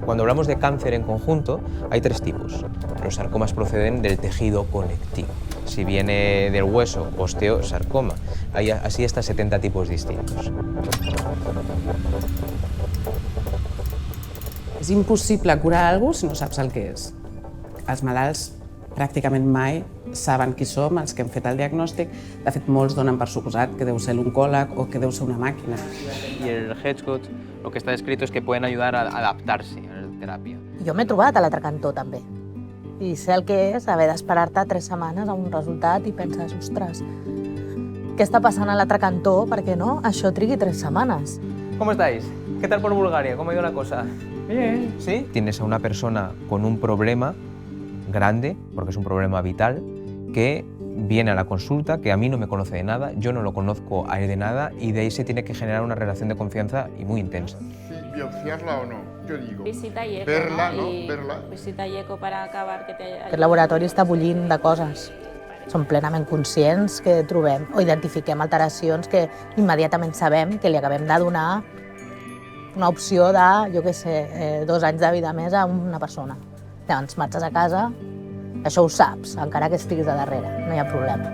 Cuando hablamos de cáncer en conjunto, hay tres tipos. Los sarcomas proceden del tejido conectivo. Si viene del hueso, osteosarcoma. Hay así hasta 70 tipos distintos. És impossible curar alguna cosa si no saps el que és. Els malalts pràcticament mai saben qui som, els que hem fet el diagnòstic. De fet, molts donen per suposat que deu ser l'oncòleg o que deu ser una màquina. Y el Hedgehog, lo que está escrito es que pueden ayudar a adaptarse a la terapia. Jo m'he trobat a l'altre cantó, també. I sé el que és haver d'esperar-te 3 setmanes a un resultat i penses, ostres, què està passant a l'altre cantó perquè no això trigui 3 setmanes? ¿Cómo estáis? ¿Qué tal por Bulgaria? ¿Cómo ha ido la cosa? Bien. ¿Sí? Tienes a una persona con un problema grande, porque es un problema vital, que viene a la consulta, que a mí no me conoce de nada, yo no lo conozco a él de nada, y de ahí se tiene que generar una relación de confianza y muy intensa. Si biopsiarla o no, yo digo. Visita i eco, Verla, no? ¿no? I Verla. Visita i eco para acabar que te... Aquest laboratori està bullint de coses. Som plenament conscients que trobem o identifiquem alteracions que immediatament sabem que li acabem de donar una opció de, jo què sé, 2 anys de vida més a una persona. Llavors marxes a casa, això ho saps, encara que estiguis a darrere, no hi ha problema.